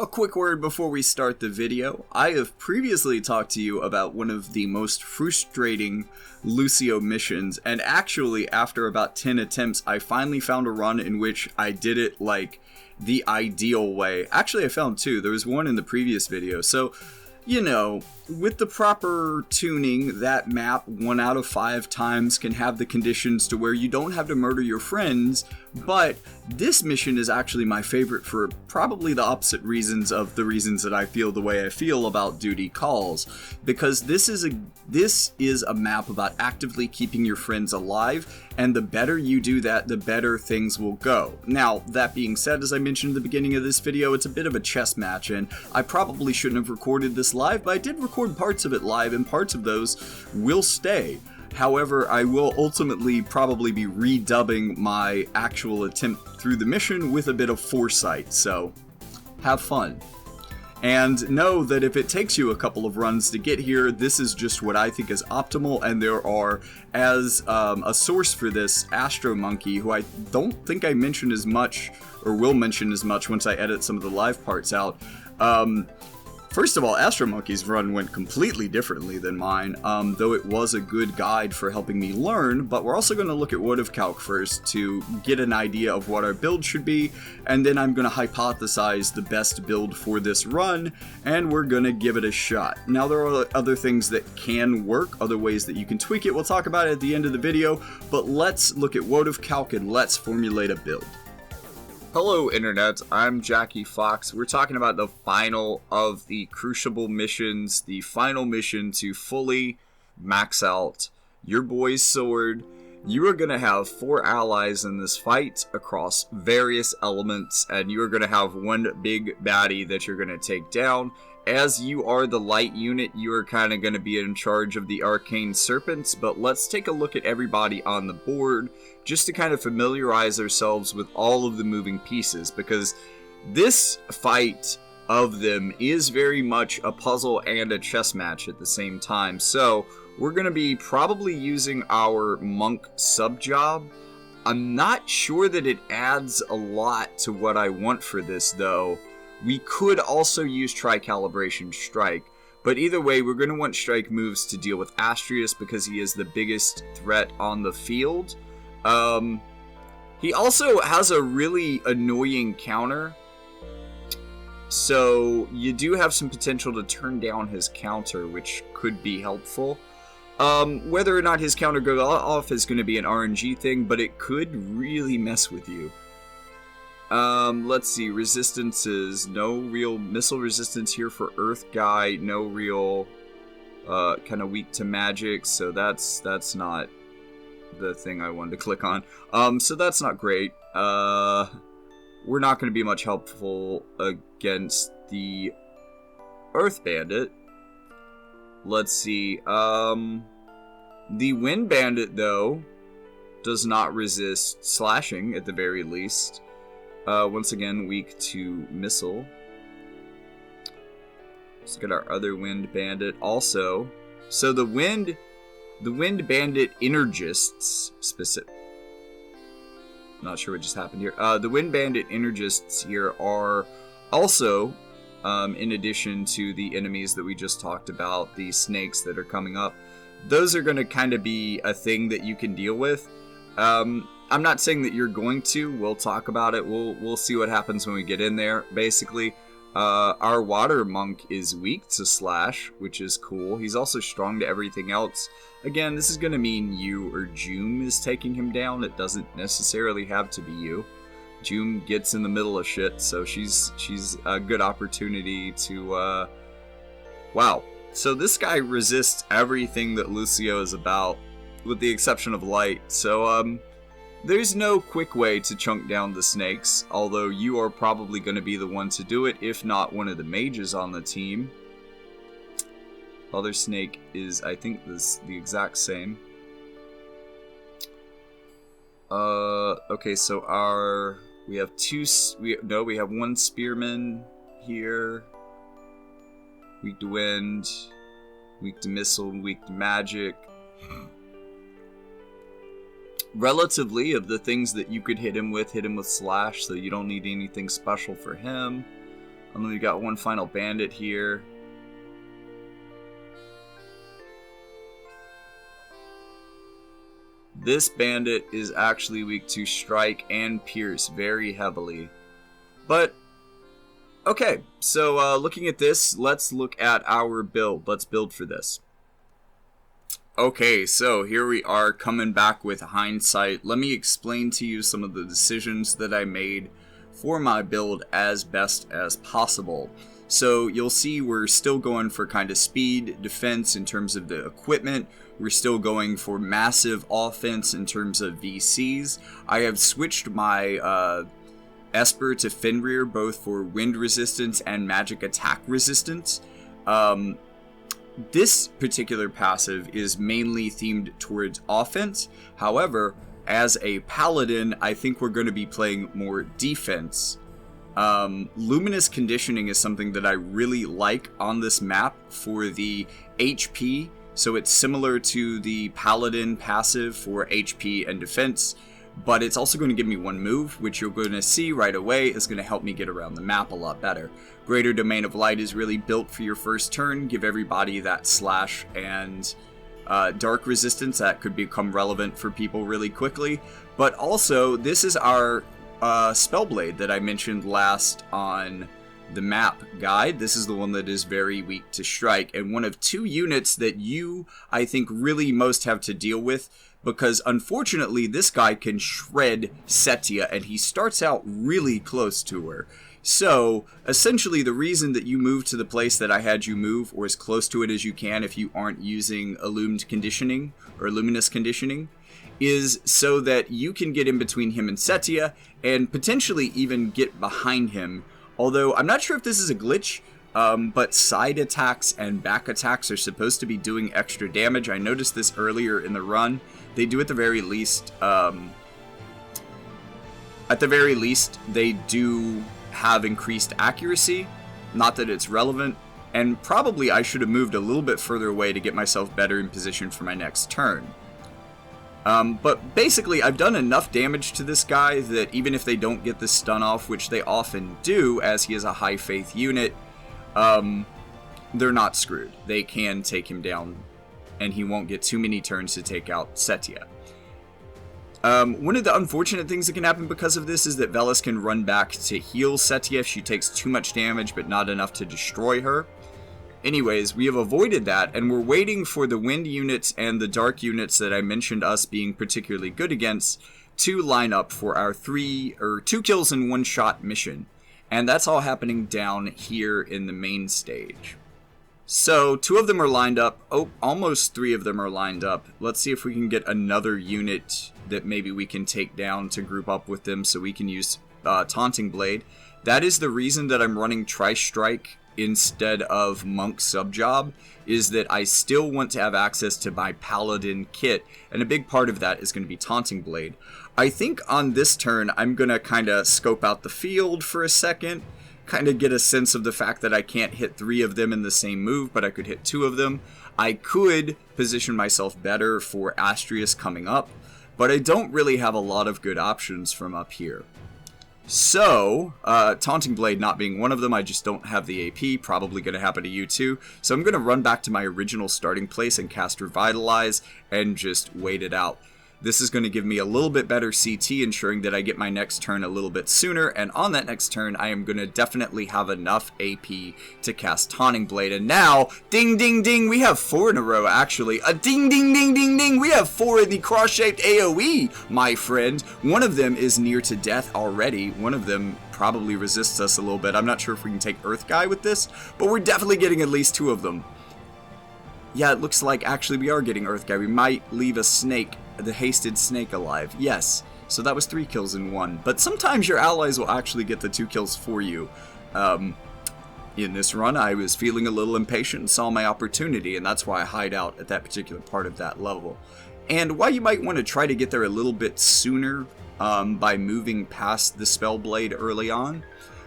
A quick word before we start the video. I have previously talked to you about one of the most frustrating Lucio missions, and actually after about 10 attempts I finally found a run in which I did it like the ideal way. Actually I found two. There was one in the previous video. So, you know, with the proper tuning, that map 1 out of 5 times can have the conditions to where you don't have to murder your friends, but this mission is actually my favorite for probably the opposite reasons of the reasons that I feel the way I feel about Duty Calls, because this is a map about actively keeping your friends alive, and the better you do that, the better things will go. Now, that being said, as I mentioned at the beginning of this video, it's a bit of a chess match, and I probably shouldn't have recorded this live, but I did record parts of it live, and parts of those will stay. However, I will ultimately probably be redubbing my actual attempt through the mission with a bit of foresight, so have fun. And know that if it takes you a couple of runs to get here, this is just what I think is optimal, and there are, as a source for this, Astro Monkey, who I don't think I mentioned as much, or will mention as much once I edit some of the live parts out. First of all, Astro Monkey's run went completely differently than mine, though it was a good guide for helping me learn, but we're also going to look at Wood of Calc first to get an idea of what our build should be, and then I'm going to hypothesize the best build for this run, and we're going to give it a shot. Now, there are other things that can work, other ways that you can tweak it. We'll talk about it at the end of the video, but let's look at Wood of Calc and let's formulate a build. Hello Internet, I'm Jackie Fox. We're talking about the final of the Crucible missions, the final mission to fully max out your boy's sword. You are going to have 4 allies in this fight across various elements, and you are going to have one big baddie that you're going to take down. As you are the light unit, you are kind of going to be in charge of the Arcane Serpents, but let's take a look at everybody on the board just to kind of familiarize ourselves with all of the moving pieces, because this fight of them is very much a puzzle and a chess match at the same time. So we're going to be probably using our Monk sub-job. I'm not sure that it adds a lot to what I want for this, though. We could also use Tri-Calibration Strike, but either way, we're going to want Strike moves to deal with Astrius because he is the biggest threat on the field. He also has a really annoying counter, so you do have some potential to turn down his counter, which could be helpful. Whether or not his counter goes off is going to be an RNG thing, but it could really mess with you. Let's see, resistances, no real missile resistance here for Earth Guy, no real, kind of weak to magic, so that's not the thing I wanted to click on. So that's not great. We're not going to be much helpful against the Earth Bandit. Let's see, the Wind Bandit, though, does not resist slashing, at the very least. Once again, weak to missile. Let's look at our other Wind Bandit also. So the Wind Bandit Energists specific. Not sure what just happened here. The Wind Bandit Energists here are also, in addition to the enemies that we just talked about, the snakes that are coming up. Those are going to kind of be a thing that you can deal with. I'm not saying that you're going to. We'll talk about it. We'll see what happens when we get in there. Basically, our Water Monk is weak to slash, which is cool. He's also strong to everything else. Again, this is going to mean you or Joom is taking him down. It doesn't necessarily have to be you. Joom gets in the middle of shit, so she's a good opportunity to... Wow. So this guy resists everything that Lucio is about, with the exception of light. So, there's no quick way to chunk down the snakes, although you are probably going to be the one to do it, if not one of the mages on the team. Other snake is, I think, the exact same. Okay, so we have we have one spearman here. Weak to wind, weak to missile, weak to magic. Relatively, of the things that you could hit him with slash, so you don't need anything special for him. And then we got one final bandit here. This bandit is actually weak to strike and pierce very heavily. But, okay, so looking at this, let's look at our build. Let's build for this. Okay, so here we are coming back with hindsight. Let me explain to you some of the decisions that I made for my build as best as possible. So you'll see we're still going for kind of speed, defense in terms of the equipment. We're still going for massive offense in terms of VCs. I have switched my Esper to Fenrir both for wind resistance and magic attack resistance. This particular passive is mainly themed towards offense. However, as a paladin, I think we're going to be playing more defense. Luminous conditioning is something that I really like on this map for the HP. So it's similar to the paladin passive for HP and defense, but it's also going to give me one move, which you're going to see right away is going to help me get around the map a lot better. Greater Domain of Light is really built for your first turn. Give everybody that slash and dark resistance that could become relevant for people really quickly. But also, this is our Spellblade that I mentioned last on the map guide. This is the one that is very weak to strike, and one of two units that you, I think, really most have to deal with, because unfortunately this guy can shred Setia, and he starts out really close to her. So essentially the reason that you move to the place that I had you move, or as close to it as you can if you aren't using illumined conditioning or luminous conditioning, is so that you can get in between him and Setia and potentially even get behind him. Although I'm not sure if this is a glitch, but side attacks and back attacks are supposed to be doing extra damage. I noticed this earlier in the run. They do at the very least, they do have increased accuracy. Not that it's relevant, and probably I should have moved a little bit further away to get myself better in position for my next turn. But basically, I've done enough damage to this guy that even if they don't get the stun off, which they often do, as he is a high faith unit, they're not screwed. They can take him down, and he won't get too many turns to take out Setia. One of the unfortunate things that can happen because of this is that Velis can run back to heal Setia if she takes too much damage, but not enough to destroy her. Anyways, we have avoided that, and we're waiting for the wind units and the dark units that I mentioned us being particularly good against to line up for our 2 kills in 1 shot mission. And that's all happening down here in the main stage. So 2 of them are lined up. Oh, almost 3 of them are lined up. Let's see if we can get another unit that maybe we can take down to group up with them so we can use Taunting Blade. That is the reason that I'm running Tri-Strike instead of Monk Subjob, is that I still want to have access to my Paladin kit, and a big part of that is going to be Taunting Blade. I think on this turn I'm going to kind of scope out the field for a second, kind of get a sense of the fact that I can't hit 3 of them in the same move, but I could hit 2 of them. I could position myself better for Astrius coming up, but I don't really have a lot of good options from up here. So, Taunting Blade not being one of them, I just don't have the AP, probably going to happen to you too. So I'm going to run back to my original starting place and cast Revitalize and just wait it out. This is going to give me a little bit better CT, ensuring that I get my next turn a little bit sooner, and on that next turn, I am going to definitely have enough AP to cast Taunting Blade. And now, ding ding ding, we have 4 in a row actually. A ding ding ding ding ding, we have 4 in the cross-shaped AoE, my friend. One of them is near to death already. One of them probably resists us a little bit. I'm not sure if we can take Earth Guy with this, but we're definitely getting at least 2 of them. Yeah, it looks like actually we are getting Earth Guy. We might leave a snake, the hasted snake, alive. Yes, so that was 3 kills in 1. But sometimes your allies will actually get the 2 kills for you. In this run, I was feeling a little impatient and saw my opportunity, and that's why I hide out at that particular part of that level. And why you might want to try to get there a little bit sooner by moving past the Spellblade early on.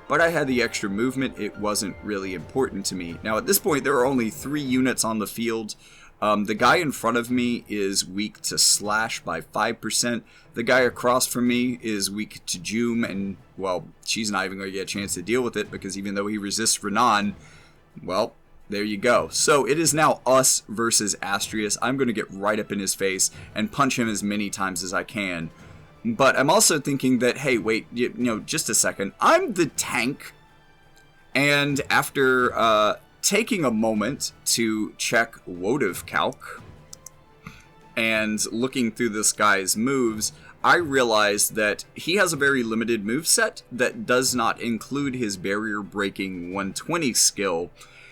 But I had the extra movement, it wasn't really important to me. Now at this point there are only 3 units on the field. The guy in front of me is weak to slash by 5%. The guy across from me is weak to Joom, and, well, she's not even going to get a chance to deal with it, because even though he resists Renan, well, there you go. So it is now us versus Astrius. I'm going to get right up in his face and punch him as many times as I can. But I'm also thinking that, hey, wait, just a second. I'm the tank, and after, taking a moment to check Wotive Calc and looking through this guy's moves, I realized that he has a very limited moveset that does not include his barrier breaking 120 skill,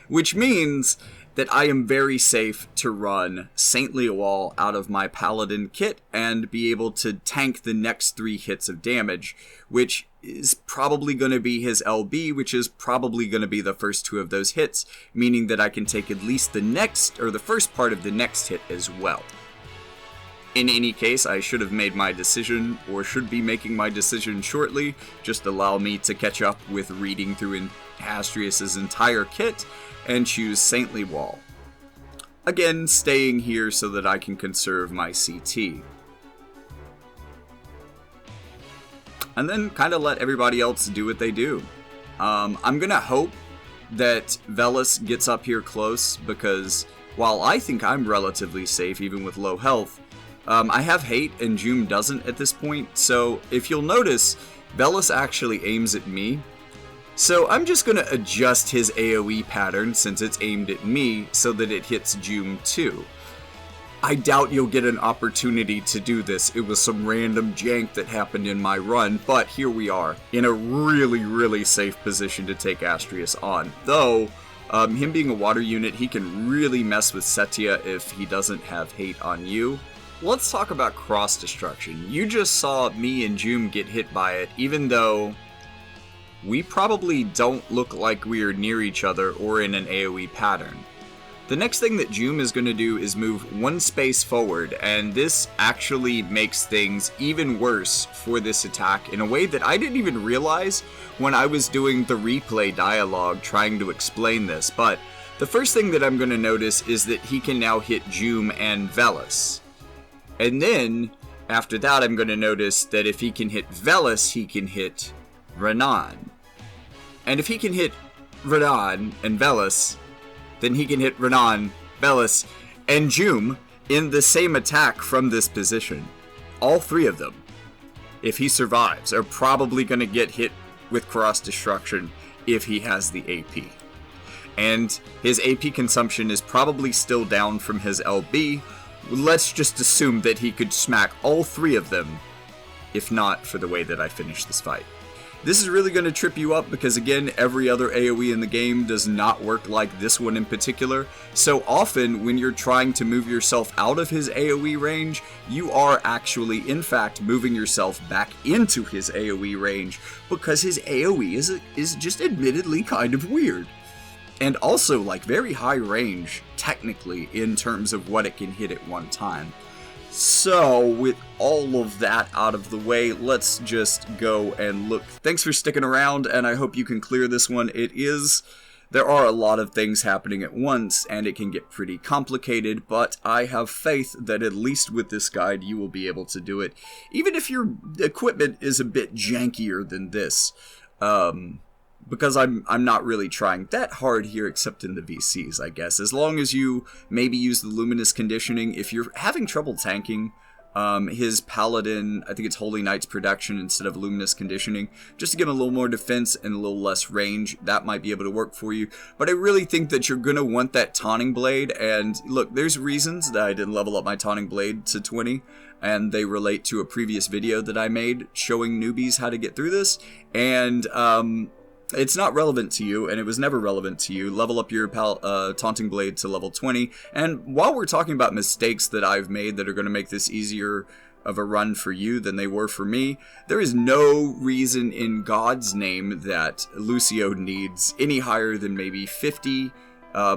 which means that I am very safe to run Saint Leowall out of my Paladin kit and be able to tank the next 3 hits of damage, which is probably going to be his LB, which is probably going to be the first 2 of those hits, meaning that I can take at least the first part of the next hit as well. In any case, I should have made my decision, or should be making my decision shortly. Just allow me to catch up with reading through Astrius' entire kit and choose Saint Leowall. Again, staying here so that I can conserve my CT. And then kind of let everybody else do what they do. I'm gonna hope that Velis gets up here close, because while I think I'm relatively safe even with low health, I have hate and Joom doesn't at this point, so if you'll notice, Velis actually aims at me. So I'm just going to adjust his AoE pattern since it's aimed at me so that it hits Joom too. I doubt you'll get an opportunity to do this. It was some random jank that happened in my run, but here we are, in a really, really safe position to take Astrius on. Though, him being a water unit, he can really mess with Setia if he doesn't have hate on you. Let's talk about cross-destruction. You just saw me and Joom get hit by it, even though we probably don't look like we are near each other or in an AoE pattern. The next thing that Joom is going to do is move 1 space forward, and this actually makes things even worse for this attack in a way that I didn't even realize when I was doing the replay dialogue trying to explain this. But the first thing that I'm going to notice is that he can now hit Joom and Velis. And then, after that, I'm going to notice that if he can hit Velis, he can hit Renan. And if he can hit Renan and Velis, then he can hit Renan, Velis, and Joom in the same attack from this position. All 3 of them, if he survives, are probably going to get hit with cross-destruction if he has the AP. And his AP consumption is probably still down from his LB. Let's just assume that he could smack all 3 of them, if not for the way that I finished this fight. This is really going to trip you up because, again, every other AoE in the game does not work like this one in particular. So often, when you're trying to move yourself out of his AoE range, you are actually, in fact, moving yourself back into his AoE range because his AoE is just admittedly kind of weird. And also, like, very high range, technically, in terms of what it can hit at one time. So, with all of that out of the way, let's just go and look. Thanks for sticking around, and I hope you can clear this one. There are a lot of things happening at once, and it can get pretty complicated, but I have faith that at least with this guide, you will be able to do it, even if your equipment is a bit jankier than this. Because I'm not really trying that hard here, except in the VCs, I guess. As long as you maybe use the Luminous Conditioning. If you're having trouble tanking, his Paladin, I think it's Holy Knight's Protection instead of Luminous Conditioning, just to get a little more defense and a little less range, that might be able to work for you. But I really think that you're going to want that Taunting Blade, and look, there's reasons that I didn't level up my Taunting Blade to 20, and they relate to a previous video that I made showing newbies how to get through this, and it's not relevant to you, and it was never relevant to you. Level up your Taunting Blade to level 20. And while we're talking about mistakes that I've made that are going to make this easier of a run for you than they were for me, there is no reason in God's name that Lucio needs any higher than maybe 50,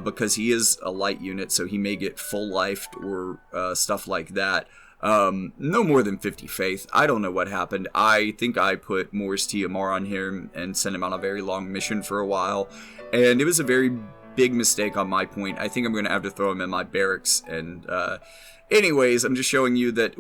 because he is a light unit, so he may get full lifed or stuff like that. No more than 50 faith. I don't know what happened. I think I put Morris TMR on him and sent him on a very long mission for a while, and it was a very big mistake on my point. I think I'm going to have to throw him in my barracks. And anyways, I'm just showing you that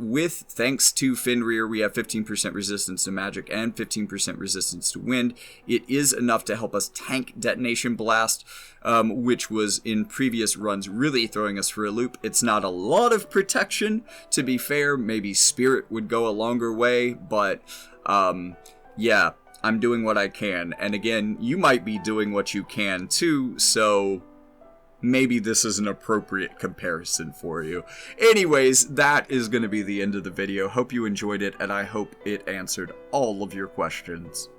thanks to Fenrir, we have 15% resistance to magic and 15% resistance to wind. It is enough to help us tank Detonation Blast, which was in previous runs really throwing us for a loop. It's not a lot of protection, to be fair. Maybe Spirit would go a longer way, but yeah, I'm doing what I can. And again, you might be doing what you can too, so maybe this is an appropriate comparison for you. Anyways, that is going to be the end of the video. Hope you enjoyed it, and I hope it answered all of your questions.